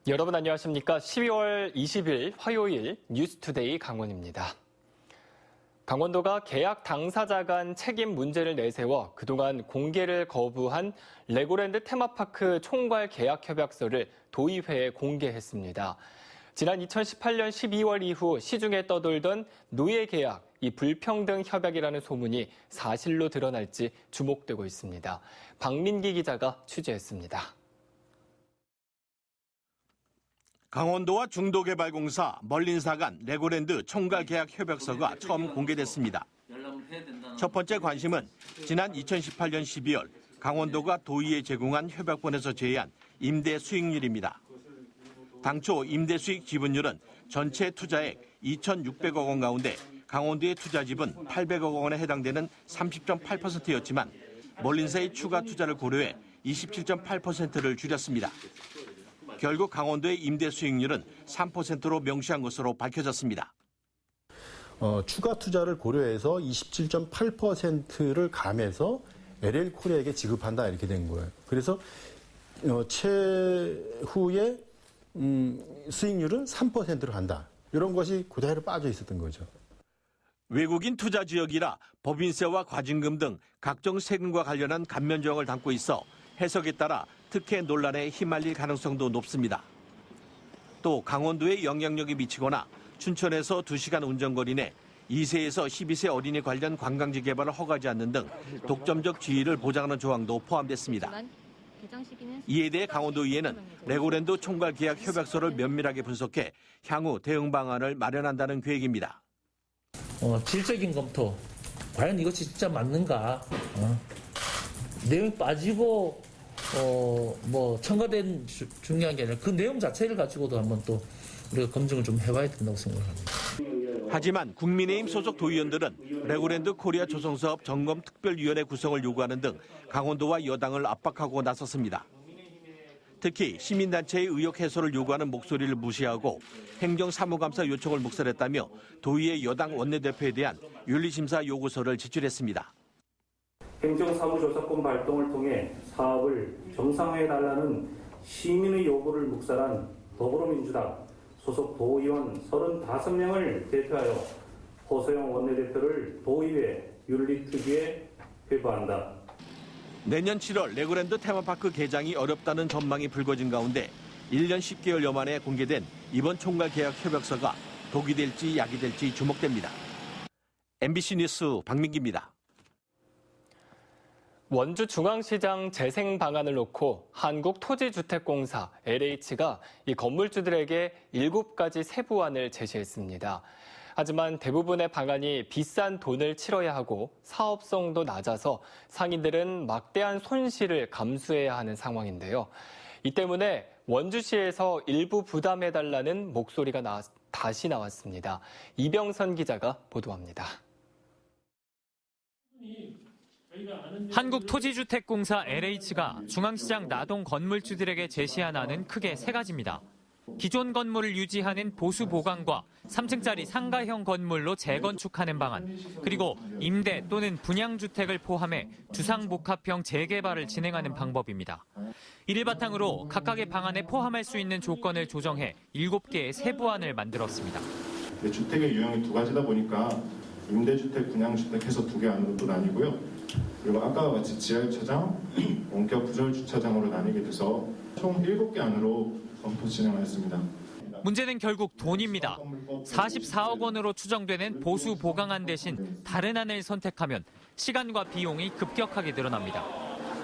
여러분 안녕하십니까? 12월 20일 화요일 뉴스투데이 강원입니다. 강원도가 계약 당사자 간 책임 문제를 내세워 그동안 공개를 거부한 레고랜드 테마파크 총괄 계약 협약서를 도의회에 공개했습니다. 지난 2018년 12월 이후 시중에 떠돌던 노예 계약, 이 불평등 협약이라는 소문이 사실로 드러날지 주목되고 있습니다. 박민기 기자가 취재했습니다. 강원도와 중도개발공사, 멀린사 간 레고랜드 총괄 계약 협약서가 처음 공개됐습니다. 첫 번째 관심은 지난 2018년 12월 강원도가 도의에 제공한 협약본에서 제외한 임대 수익률입니다. 당초 임대 수익 지분율은 전체 투자액 2,600억 원 가운데 강원도의 투자 지분 800억 원에 해당되는 30.8%였지만 멀린사의 추가 투자를 고려해 27.8%를 줄였습니다. 결국 강원도의 임대 수익률은 3%로 명시한 것으로 밝혀졌습니다. 추가 투자를 고려해서 27.8%를 감해서 LL코리아에게 지급한다 이렇게 된 거예요. 그래서 최후의 수익률은 3%로 한다. 이런 것이 그대로 빠져 있었던 거죠. 외국인 투자 지역이라 법인세와 과징금 등 각종 세금과 관련한 감면 조항을 담고 있어 해석에 따라 특혜 논란에 휘말릴 가능성도 높습니다. 또 강원도에 영향력이 미치거나 춘천에서 2시간 운전거리 내 2세에서 12세 어린이 관련 관광지 개발을 허가하지 않는 등 독점적 지위를 보장하는 조항도 포함됐습니다. 이에 대해 강원도의회는 레고랜드 총괄 계약 협약서를 면밀하게 분석해 향후 대응 방안을 마련한다는 계획입니다. 질적인 검토, 과연 이것이 진짜 맞는가? 내용이 빠지고 첨가된 중요한 게 아니라 그 내용 자체를 가지고도 한번 또 우리가 검증을 좀 해봐야 된다고 생각합니다. 하지만 국민의힘 소속 도의원들은 레고랜드 코리아 조성사업 점검특별위원회 구성을 요구하는 등 강원도와 여당을 압박하고 나섰습니다. 특히 시민단체의 의혹 해소를 요구하는 목소리를 무시하고 행정사무감사 요청을 묵살했다며 도의회 여당 원내대표에 대한 윤리심사 요구서를 제출했습니다. 행정사무조사권 발동을 통해 사업을 정상화해달라는 시민의 요구를 묵살한 더불어민주당 소속 도의원 35명을 대표하여 호소영 원내대표를 도의회 윤리특위에 회부한다. 내년 7월 레고랜드 테마파크 개장이 어렵다는 전망이 불거진 가운데 1년 10개월여 만에 공개된 이번 총괄 계약 협약서가 독이 될지 약이 될지 주목됩니다. MBC 뉴스 박민기입니다. 원주 중앙시장 재생 방안을 놓고 한국토지주택공사 LH가 이 건물주들에게 7가지 세부안을 제시했습니다. 하지만 대부분의 방안이 비싼 돈을 치러야 하고 사업성도 낮아서 상인들은 막대한 손실을 감수해야 하는 상황인데요. 이 때문에 원주시에서 일부 부담해달라는 목소리가 다시 나왔습니다. 이병선 기자가 보도합니다. 한국토지주택공사 LH가 중앙시장 나동 건물주들에게 제시한 안은 크게 3가지입니다. 기존 건물을 유지하는 보수 보강과 3층짜리 상가형 건물로 재건축하는 방안, 그리고 임대 또는 분양주택을 포함해 주상복합형 재개발을 진행하는 방법입니다. 이를 바탕으로 각각의 방안에 포함할 수 있는 조건을 조정해 7개의 세부안을 만들었습니다. 주택의 유형이 2가지다 보니까 임대주택, 분양주택 해서 2개 안으로 또 나뉘고요. 그리고 아까와 같이 지하주차장, 원격 부설주차장으로 나뉘게 돼서 총 7개 안으로 검토 진행하였습니다. 문제는 결국 돈입니다. 44억 원으로 추정되는 보수 보강안 대신 다른 안을 선택하면 시간과 비용이 급격하게 늘어납니다.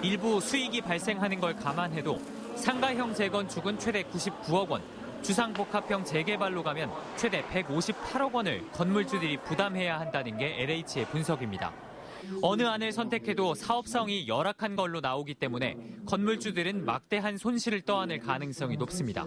일부 수익이 발생하는 걸 감안해도 상가형 재건축은 최대 99억 원, 주상복합형 재개발로 가면 최대 158억 원을 건물주들이 부담해야 한다는 게 LH의 분석입니다. 어느 안을 선택해도 사업성이 열악한 걸로 나오기 때문에 건물주들은 막대한 손실을 떠안을 가능성이 높습니다.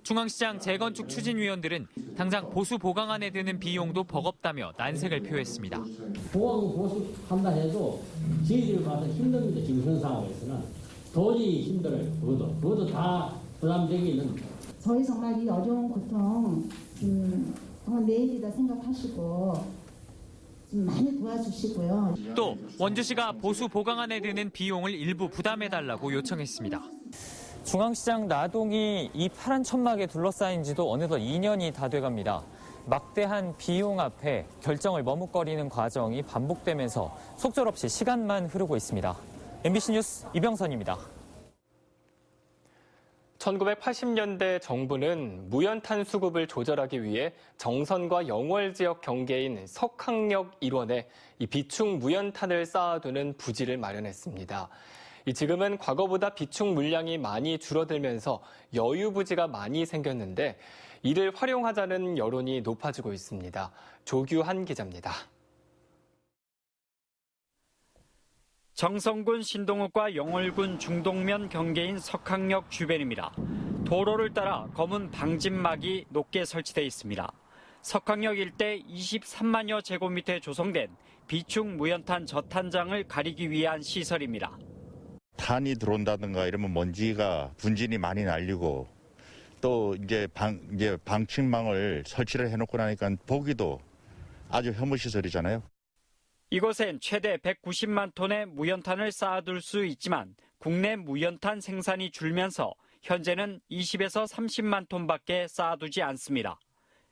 중앙시장 재건축 추진위원들은 당장 보수 보강안에 드는 비용도 버겁다며 난색을 표했습니다. 보수한다 해도 저희들 봐서 힘듭니다. 지금 현 상황에서는 도저히 힘들어요. 그것도 다 부담되기는. 저희 정말 이 어려운 고통 정말 내일이다 생각하시고 좀 많이 도와주시고요. 또 원주시가 보수 보강안에 드는 비용을 일부 부담해달라고 요청했습니다. 중앙시장 나동이 이 파란 천막에 둘러싸인 지도 어느덧 2년이 다 돼갑니다. 막대한 비용 앞에 결정을 머뭇거리는 과정이 반복되면서 속절없이 시간만 흐르고 있습니다. MBC 뉴스 이병선입니다. 1980년대 정부는 무연탄 수급을 조절하기 위해 정선과 영월 지역 경계인 석항역 일원에 이 비축 무연탄을 쌓아두는 부지를 마련했습니다. 지금은 과거보다 비축 물량이 많이 줄어들면서 여유 부지가 많이 생겼는데 이를 활용하자는 여론이 높아지고 있습니다. 조규한 기자입니다. 정선군 신동읍과 영월군 중동면 경계인 석항역 주변입니다. 도로를 따라 검은 방진막이 높게 설치돼 있습니다. 석항역 일대 23만여 제곱미터에 조성된 비축 무연탄 저탄장을 가리기 위한 시설입니다. 탄이 들어온다든가 이러면 먼지가 분진이 많이 날리고 또 이제 방충망을 설치를 해놓고 나니까 보기도 아주 혐오 시설이잖아요. 이곳엔 최대 190만 톤의 무연탄을 쌓아둘 수 있지만 국내 무연탄 생산이 줄면서 현재는 20에서 30만 톤밖에 쌓아두지 않습니다.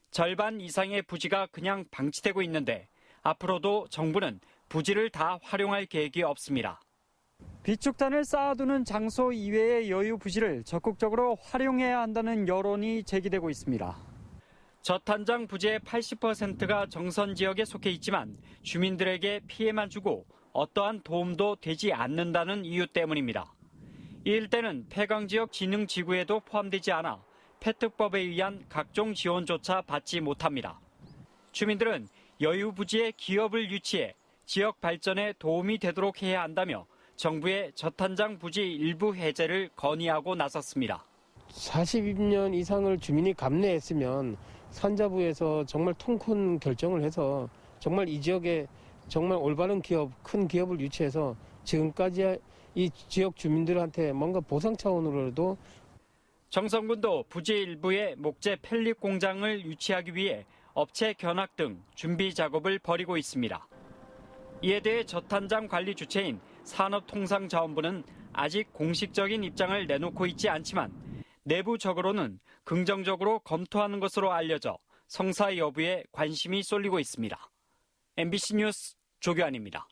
절반 이상의 부지가 그냥 방치되고 있는데 앞으로도 정부는 부지를 다 활용할 계획이 없습니다. 비축탄을 쌓아두는 장소 이외의 여유 부지를 적극적으로 활용해야 한다는 여론이 제기되고 있습니다. 저탄장 부지의 80%가 정선 지역에 속해 있지만 주민들에게 피해만 주고 어떠한 도움도 되지 않는다는 이유 때문입니다. 이 일대는 폐광지역 진흥지구에도 포함되지 않아 폐특법에 의한 각종 지원조차 받지 못합니다. 주민들은 여유 부지에 기업을 유치해 지역 발전에 도움이 되도록 해야 한다며 정부의 저탄장 부지 일부 해제를 건의하고 나섰습니다. 40년 이상을 주민이 감내했으면 산자부에서 정말 통큰 결정을 해서 정말 이 지역에 정말 올바른 기업, 큰 기업을 유치해서 지금까지 이 지역 주민들한테 뭔가 보상 차원으로도 정선군도 부지 일부에 목재 펠릿 공장을 유치하기 위해 업체 견학 등 준비 작업을 벌이고 있습니다. 이에 대해 저탄장 관리 주체인 산업통상자원부는 아직 공식적인 입장을 내놓고 있지 않지만 내부적으로는 긍정적으로 검토하는 것으로 알려져 성사 여부에 관심이 쏠리고 있습니다. MBC 뉴스 조규환입니다.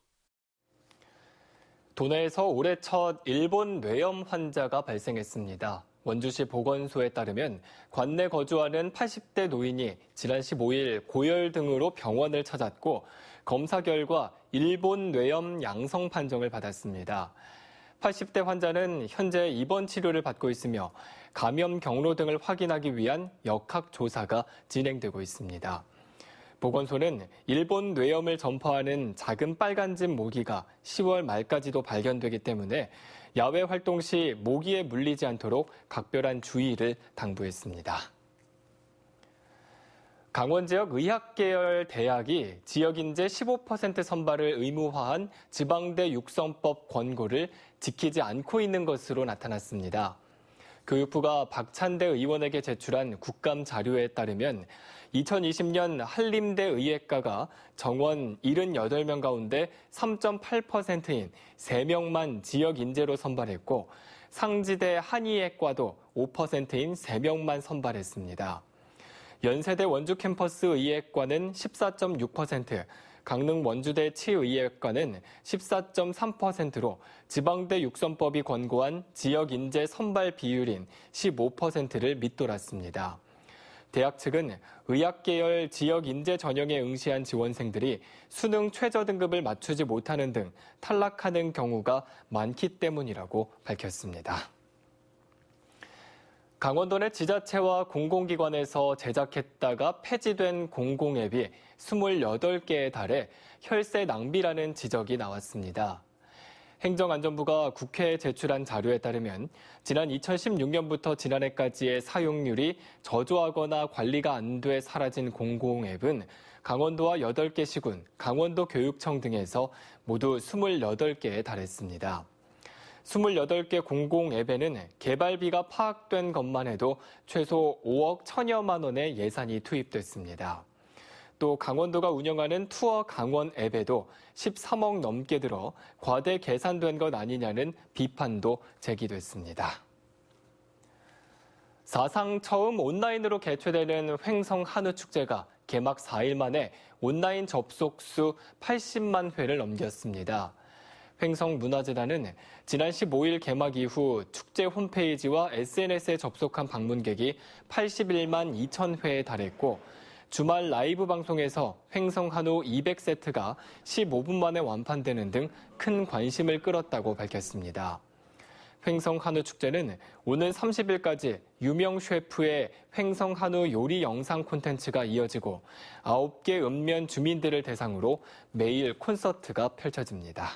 도내에서 올해 첫 일본 뇌염 환자가 발생했습니다. 원주시 보건소에 따르면 관내 거주하는 80대 노인이 지난 15일 고열 등으로 병원을 찾았고 검사 결과 일본 뇌염 양성 판정을 받았습니다. 80대 환자는 현재 입원 치료를 받고 있으며 감염 경로 등을 확인하기 위한 역학조사가 진행되고 있습니다. 보건소는 일본 뇌염을 전파하는 작은 빨간집 모기가 10월 말까지도 발견되기 때문에 야외 활동 시 모기에 물리지 않도록 각별한 주의를 당부했습니다. 강원 지역 의학계열 대학이 지역인재 15% 선발을 의무화한 지방대 육성법 권고를 지키지 않고 있는 것으로 나타났습니다. 교육부가 박찬대 의원에게 제출한 국감 자료에 따르면 2020년 한림대 의예과가 정원 78명 가운데 3.8%인 3명만 지역 인재로 선발했고 상지대 한의예과도 5%인 3명만 선발했습니다. 연세대 원주 캠퍼스 의예과는 14.6%, 강릉 원주대 치의예과는 14.3%로 지방대 육성법이 권고한 지역 인재 선발 비율인 15%를 밑돌았습니다. 대학 측은 의학계열 지역 인재 전형에 응시한 지원생들이 수능 최저 등급을 맞추지 못하는 등 탈락하는 경우가 많기 때문이라고 밝혔습니다. 강원도 내 지자체와 공공기관에서 제작했다가 폐지된 공공앱이 28개에 달해 혈세 낭비라는 지적이 나왔습니다. 행정안전부가 국회에 제출한 자료에 따르면 지난 2016년부터 지난해까지의 사용률이 저조하거나 관리가 안 돼 사라진 공공앱은 강원도와 8개 시군, 강원도 교육청 등에서 모두 28개에 달했습니다. 28개 공공앱에는 개발비가 파악된 것만 해도 최소 5억 1천여만 원의 예산이 투입됐습니다. 또 강원도가 운영하는 투어 강원 앱에도 13억 넘게 들어 과대 계산된 것 아니냐는 비판도 제기됐습니다. 사상 처음 온라인으로 개최되는 횡성 한우축제가 개막 4일 만에 온라인 접속수 80만 회를 넘겼습니다. 횡성문화재단은 지난 15일 개막 이후 축제 홈페이지와 SNS에 접속한 방문객이 81만 2천 회에 달했고 주말 라이브 방송에서 횡성 한우 200세트가 15분 만에 완판되는 등 큰 관심을 끌었다고 밝혔습니다. 횡성 한우 축제는 오는 30일까지 유명 셰프의 횡성 한우 요리 영상 콘텐츠가 이어지고 9개 읍면 주민들을 대상으로 매일 콘서트가 펼쳐집니다.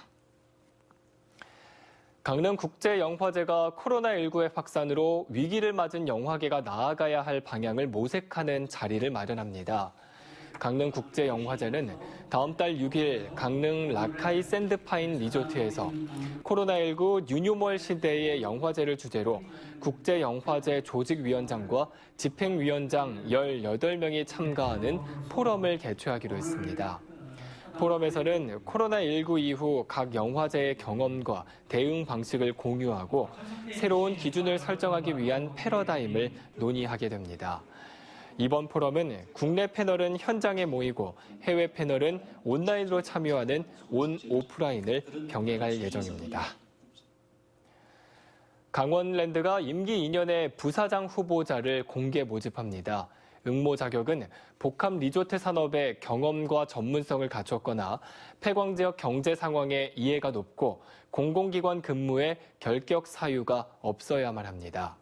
강릉국제영화제가 코로나19의 확산으로 위기를 맞은 영화계가 나아가야 할 방향을 모색하는 자리를 마련합니다. 강릉국제영화제는 다음 달 6일 강릉 라카이 샌드파인 리조트에서 코로나19 뉴노멀 시대의 영화제를 주제로 국제영화제 조직위원장과 집행위원장 18명이 참가하는 포럼을 개최하기로 했습니다. 포럼에서는 코로나19 이후 각 영화제의 경험과 대응 방식을 공유하고 새로운 기준을 설정하기 위한 패러다임을 논의하게 됩니다. 이번 포럼은 국내 패널은 현장에 모이고 해외 패널은 온라인으로 참여하는 온-오프라인을 병행할 예정입니다. 강원랜드가 임기 2년의 부사장 후보자를 공개 모집합니다. 응모 자격은 복합 리조트 산업의 경험과 전문성을 갖췄거나 폐광 지역 경제 상황에 이해가 높고 공공기관 근무에 결격 사유가 없어야만 합니다.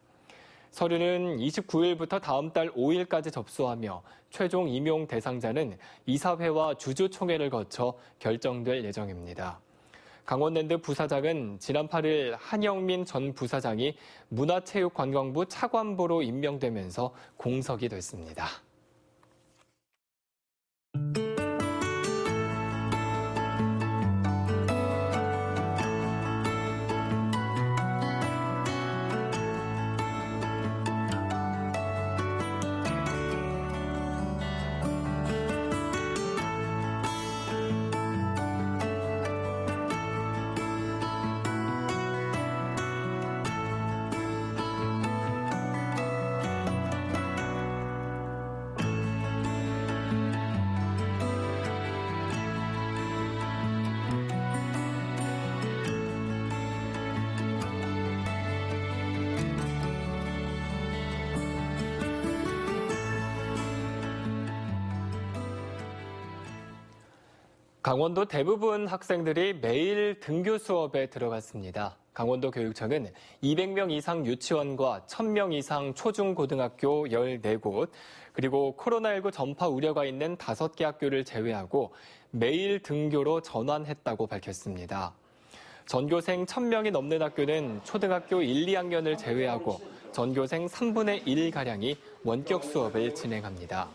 서류는 29일부터 다음 달 5일까지 접수하며 최종 임용 대상자는 이사회와 주주총회를 거쳐 결정될 예정입니다. 강원랜드 부사장은 지난 8일 한영민 전 부사장이 문화체육관광부 차관보로 임명되면서 공석이 됐습니다. 강원도 대부분 학생들이 매일 등교 수업에 들어갔습니다. 강원도 교육청은 200명 이상 유치원과 1000명 이상 초중고등학교 14곳, 그리고 코로나19 전파 우려가 있는 5개 학교를 제외하고 매일 등교로 전환했다고 밝혔습니다. 전교생 1000명이 넘는 학교는 초등학교 1, 2학년을 제외하고 전교생 3분의 1가량이 원격 수업을 진행합니다.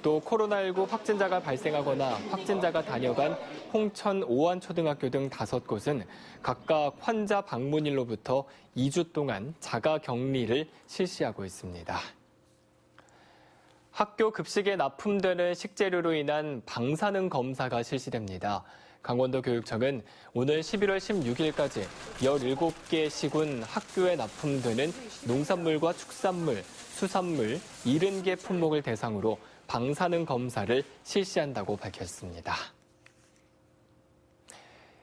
또 코로나19 확진자가 발생하거나 확진자가 다녀간 홍천 오한초등학교 등 5곳은 각각 환자 방문일로부터 2주 동안 자가 격리를 실시하고 있습니다. 학교 급식에 납품되는 식재료로 인한 방사능 검사가 실시됩니다. 강원도 교육청은 오늘 11월 16일까지 17개 시군 학교에 납품되는 농산물과 축산물, 수산물 70개 품목을 대상으로 방사능 검사를 실시한다고 밝혔습니다.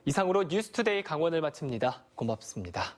이상으로 뉴스투데이 강원을 마칩니다. 고맙습니다.